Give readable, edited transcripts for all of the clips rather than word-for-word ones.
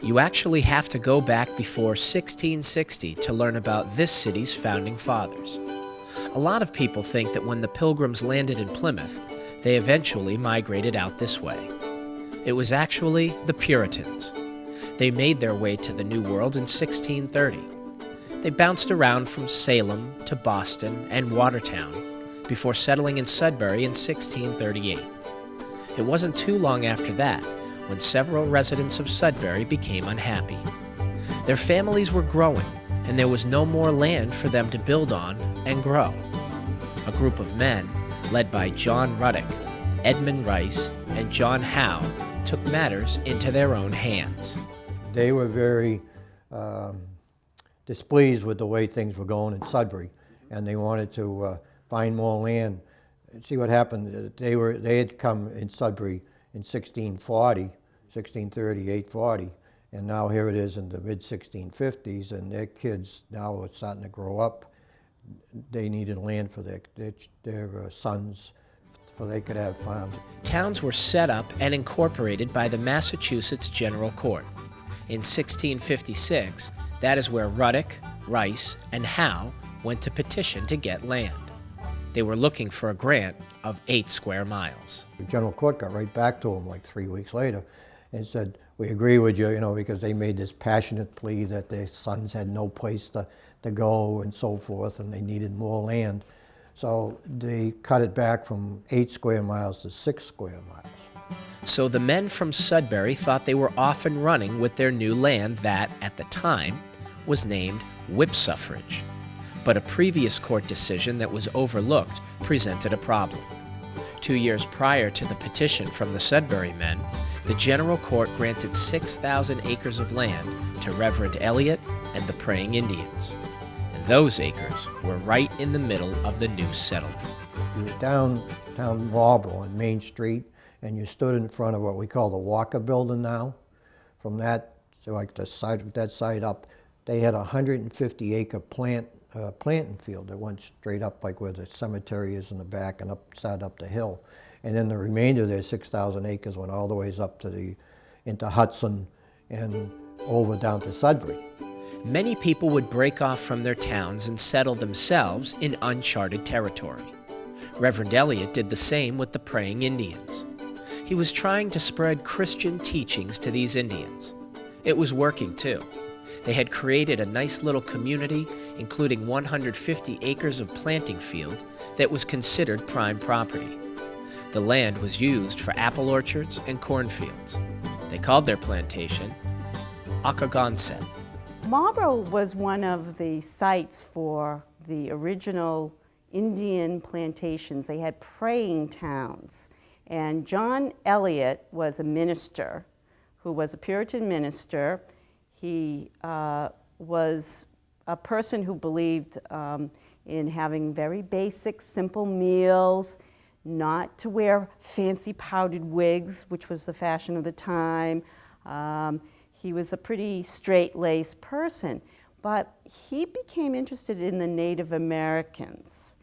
You actually have to go back before 1660 to learn about this city's founding fathers. A lot of people think that when the Pilgrims landed in Plymouth, they eventually migrated out this way. It was actually the Puritans. They made their way to the New World in 1630. They bounced around from Salem to Boston and Watertown before settling in Sudbury in 1638. It wasn't too long after that when several residents of Sudbury became unhappy. Their families were growing, and there was no more land for them to build on and grow. A group of men, led by John Ruddock, Edmund Rice, and John Howe, took matters into their own hands. They were very displeased with the way things were going in Sudbury, and they wanted to find more land. See what happened, they had come in Sudbury in 1640, 1638, 40, and now here it is in the mid-1650s, and their kids now are starting to grow up. They needed land for their sons, so they could have farms. Towns were set up and incorporated by the Massachusetts General Court. In 1656, that is where Ruddock, Rice, and Howe went to petition to get land. They were looking for a grant of 8 square miles. The General Court got right back to them like 3 weeks later and said, we agree with you, because they made this passionate plea that their sons had no place to go and so forth, and they needed more land. So they cut it back from 8 square miles to 6 square miles. So the men from Sudbury thought they were off and running with their new land that, at the time, was named whip suffrage. But a previous court decision that was overlooked presented a problem. 2 years prior to the petition from the Sudbury men, the General Court granted 6,000 acres of land to Reverend Eliot and the Praying Indians. And those acres were right in the middle of the new settlement. You were down Marlborough on Main Street, and you stood in front of what we call the Walker Building now. From that, so like that side up, they had a 150-acre planting field that went straight up like where the cemetery is in the back and started up the hill. And then the remainder of their 6,000 acres went all the ways up to into Hudson and over down to Sudbury. Many people would break off from their towns and settle themselves in uncharted territory. Reverend Eliot did the same with the Praying Indians. He was trying to spread Christian teachings to these Indians. It was working too. They had created a nice little community, including 150 acres of planting field that was considered prime property. The land was used for apple orchards and cornfields. They called their plantation Occagonset. Marlborough was one of the sites for the original Indian plantations. They had praying towns. And John Eliot was a minister who was a Puritan minister. He was a person who believed in having very basic, simple meals, not to wear fancy powdered wigs, which was the fashion of the time. He was a pretty straight-laced person, but he became interested in the Native Americans.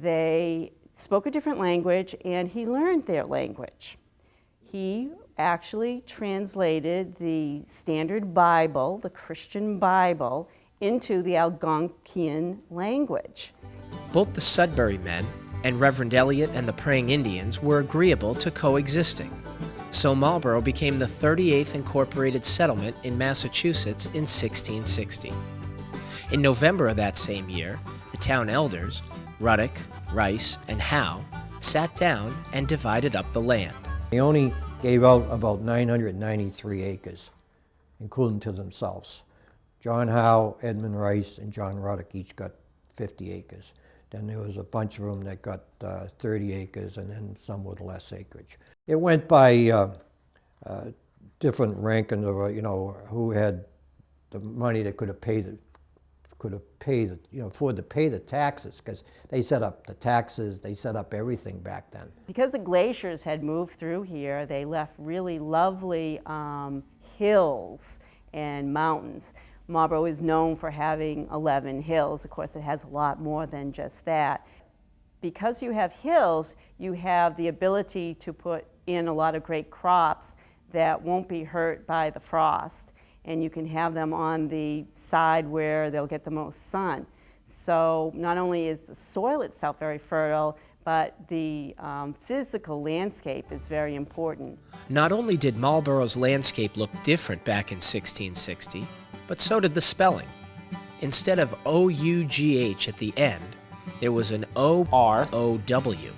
They spoke a different language, and he learned their language. He actually translated the Standard Bible, the Christian Bible, into the Algonquian language. Both the Sudbury men and Reverend Eliot and the Praying Indians were agreeable to coexisting. So Marlborough became the 38th incorporated settlement in Massachusetts in 1660. In November of that same year, the town elders, Ruddock, Rice, and Howe, sat down and divided up the land. They only gave out about 993 acres, including to themselves. John Howe, Edmund Rice, and John Ruddock each got 50 acres. Then there was a bunch of them that got 30 acres, and then some with less acreage. It went by different rankings of who had the money that could afford to pay the taxes, because they set up the taxes, they set up everything back then. Because the glaciers had moved through here, they left really lovely hills and mountains. Marlborough is known for having 11 hills. Of course, it has a lot more than just that. Because you have hills, you have the ability to put in a lot of great crops that won't be hurt by the frost. and you can have them on the side where they'll get the most sun. So not only is the soil itself very fertile, but the physical landscape is very important. Not only did Marlborough's landscape look different back in 1660, but so did the spelling. Instead of O-U-G-H at the end, there was an O-R-O-W.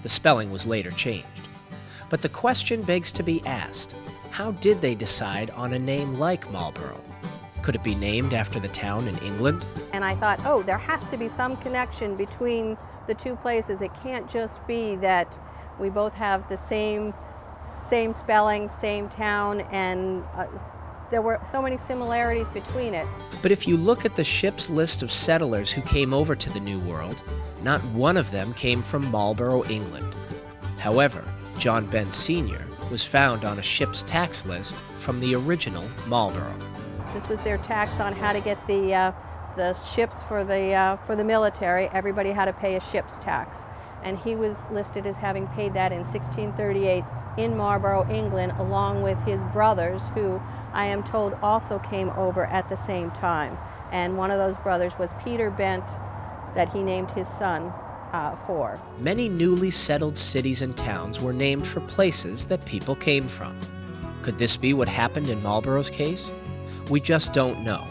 The spelling was later changed. But the question begs to be asked, how did they decide on a name like Marlborough? Could it be named after the town in England? And I thought, oh, there has to be some connection between the two places. It can't just be that we both have the same spelling, same town, and there were so many similarities between it. But if you look at the ship's list of settlers who came over to the New World, not one of them came from Marlborough, England. However, John Bent Sr. was found on a ship's tax list from the original Marlborough. This was their tax on how to get the ships for the military. Everybody had to pay a ship's tax. And he was listed as having paid that in 1638 in Marlborough, England, along with his brothers, who I am told also came over at the same time. And one of those brothers was Peter Bent, that he named his son for. Many newly settled cities and towns were named for places that people came from. Could this be what happened in Marlborough's case? We just don't know.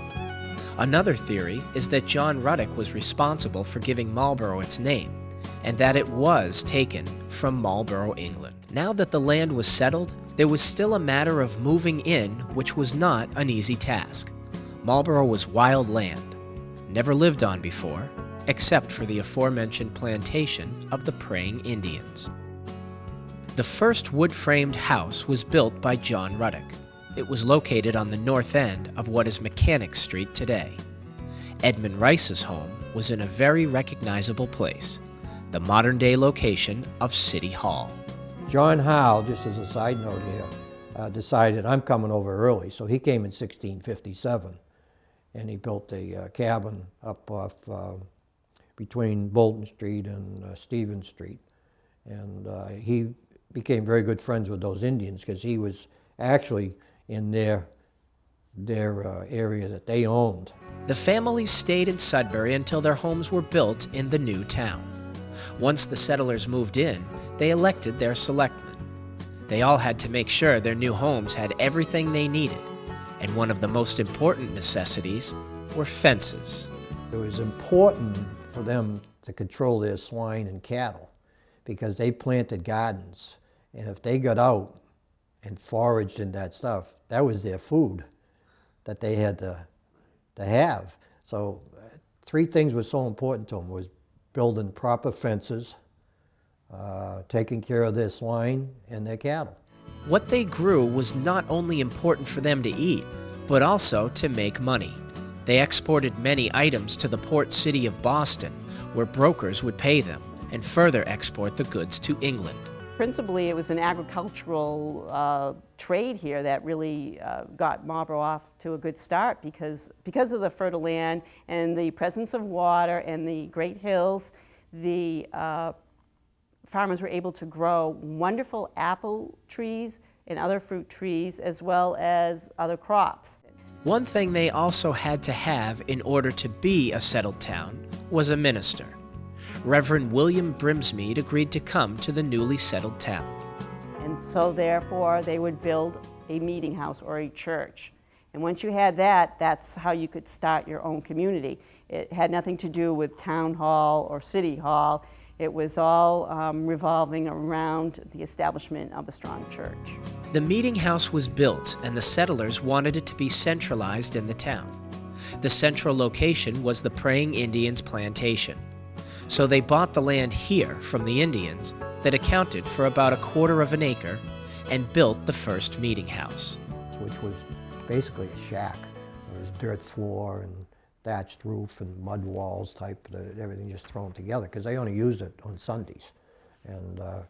Another theory is that John Ruddock was responsible for giving Marlborough its name, and that it was taken from Marlborough, England. Now that the land was settled, there was still a matter of moving in, which was not an easy task. Marlborough was wild land, never lived on before, except for the aforementioned plantation of the praying Indians. The first wood-framed house was built by John Ruddock. It was located on the north end of what is Mechanic Street today. Edmund Rice's home was in a very recognizable place, the modern-day location of City Hall. John Howe, just as a side note here, decided I'm coming over early, so he came in 1657, and he built a cabin up off between Bolton Street and Stevens Street, and he became very good friends with those Indians because he was actually in their area that they owned. The families stayed in Sudbury until their homes were built in the new town. Once the settlers moved in, they elected their selectmen. They all had to make sure their new homes had everything they needed, and one of the most important necessities were fences. It was important for them to control their swine and cattle because they planted gardens, and if they got out and foraged in that stuff, that was their food that they had to have. So three things were so important to them: was building proper fences, taking care of their swine and their cattle. What they grew was not only important for them to eat, but also to make money. They exported many items to the port city of Boston, where brokers would pay them, and further export the goods to England. Principally, it was an agricultural trade here that really got Marlborough off to a good start because of the fertile land and the presence of water and the great hills. The farmers were able to grow wonderful apple trees and other fruit trees, as well as other crops. One thing they also had to have in order to be a settled town was a minister. Reverend William Brimsmead agreed to come to the newly settled town. And so therefore they would build a meeting house or a church. And once you had that, that's how you could start your own community. It had nothing to do with town hall or city hall. It was all revolving around the establishment of a strong church. The meeting house was built, and the settlers wanted it to be centralized in the town. The central location was the Praying Indians plantation. So they bought the land here from the Indians that accounted for about 1/4 of an acre and built the first meeting house. Which was basically a shack. There was dirt floor and thatched roof and mud walls type, everything just thrown together because they only used it on Sundays. And the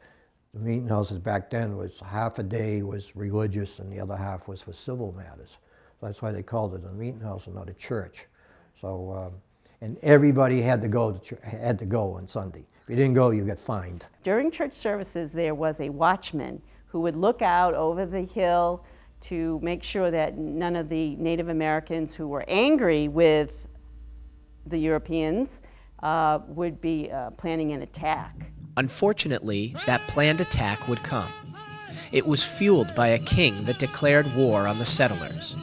meeting houses back then was half a day was religious and the other half was for civil matters. So that's why they called it a meeting house and not a church. So, and everybody had to go on Sunday. If you didn't go, you got fined. During church services, there was a watchman who would look out over the hill to make sure that none of the Native Americans who were angry with the Europeans would be planning an attack. Unfortunately, that planned attack would come. It was fueled by a king that declared war on the settlers,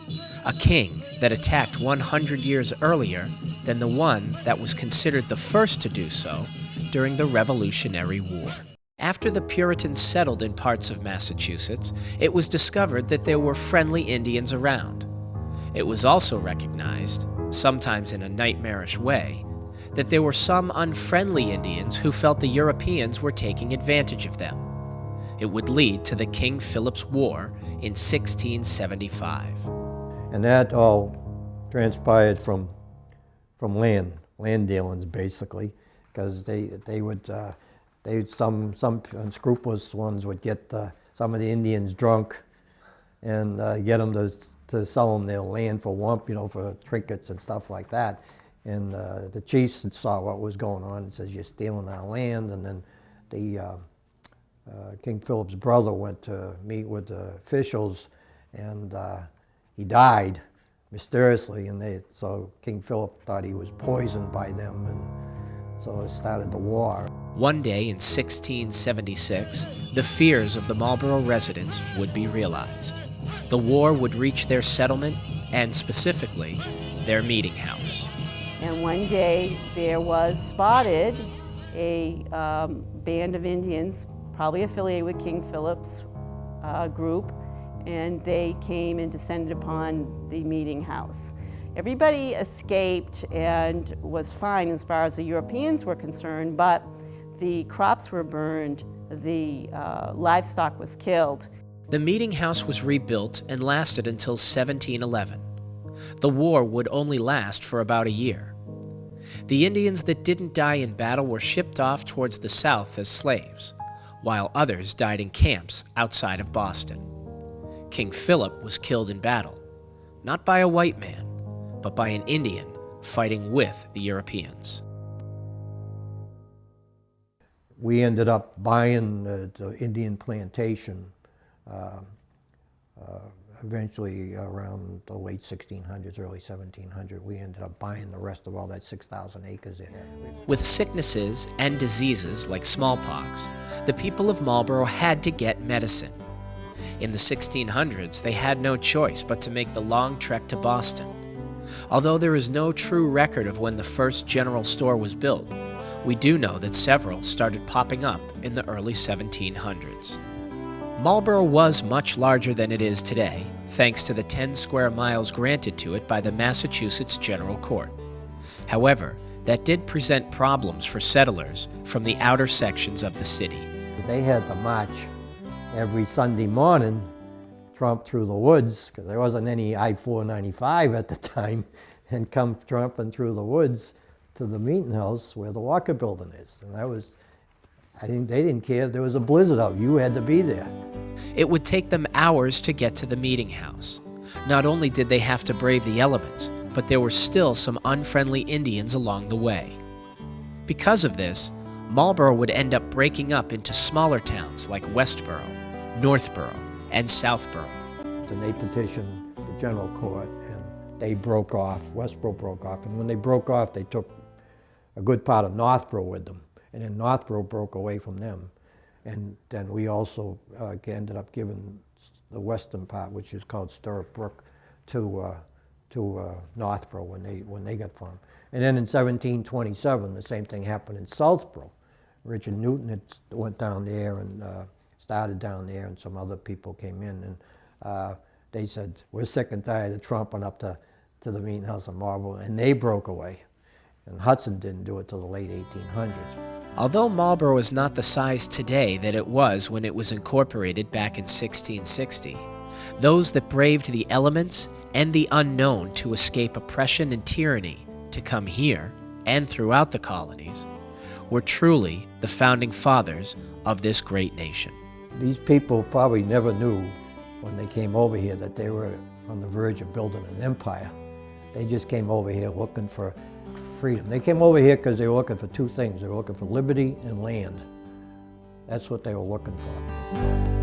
a king that attacked 100 years earlier than the one that was considered the first to do so during the Revolutionary War. After the Puritans settled in parts of Massachusetts, it was discovered that there were friendly Indians around. It was also recognized, sometimes in a nightmarish way, that there were some unfriendly Indians who felt the Europeans were taking advantage of them. It would lead to the King Philip's War in 1675. And that all transpired from land dealings basically, because some unscrupulous ones would get some of the Indians drunk and get them to sell them their land for for trinkets and stuff like that. And the chiefs saw what was going on and says, "You're stealing our land." And then the King Philip's brother went to meet with the officials, and he died mysteriously. And so King Philip thought he was poisoned by them, and so it started the war. One day in 1676, the fears of the Marlborough residents would be realized. The war would reach their settlement, and specifically, their meeting house. And one day there was spotted a band of Indians, probably affiliated with King Philip's group, and they came and descended upon the meeting house. Everybody escaped and was fine as far as the Europeans were concerned, but the crops were burned, the livestock was killed. The meeting house was rebuilt and lasted until 1711. The war would only last for about a year. The Indians that didn't die in battle were shipped off towards the south as slaves, while others died in camps outside of Boston. King Philip was killed in battle, not by a white man, but by an Indian fighting with the Europeans. We ended up buying the Indian plantation eventually around the late 1600s, early 1700s. We ended up buying the rest of all that 6,000 acres there. With sicknesses and diseases like smallpox, the people of Marlborough had to get medicine. In the 1600s, they had no choice but to make the long trek to Boston. Although there is no true record of when the first general store was built, we do know that several started popping up in the early 1700s. Marlborough was much larger than it is today, thanks to the 10 square miles granted to it by the Massachusetts General Court. However, that did present problems for settlers from the outer sections of the city. They had to march every Sunday morning, tromp through the woods, because there wasn't any I-495 at the time, and come tromping through the woods to the meeting house where the Walker Building is. And that was, they didn't care if there was a blizzard out, you had to be there. It would take them hours to get to the meeting house. Not only did they have to brave the elements, but there were still some unfriendly Indians along the way. Because of this, Marlborough would end up breaking up into smaller towns like Westborough, Northborough, and Southborough. And they petitioned the General Court, and they broke off, Westborough broke off, and when they broke off, they took a good part of Northborough with them, and then Northborough broke away from them. And then we also ended up giving the western part, which is called Stirrup Brook, to Northborough when they got formed. And then in 1727, the same thing happened in Southborough. Richard Newton went down there and started down there, and some other people came in, and they said, "We're sick and tired of tromping up to the meeting house in Marlborough," and they broke away. And Hudson didn't do it till the late 1800s. Although Marlborough is not the size today that it was when it was incorporated back in 1660, those that braved the elements and the unknown to escape oppression and tyranny to come here and throughout the colonies were truly the founding fathers of this great nation. These people probably never knew when they came over here that they were on the verge of building an empire. They just came over here looking for freedom. They came over here because they were looking for two things. They were looking for liberty and land. That's what they were looking for.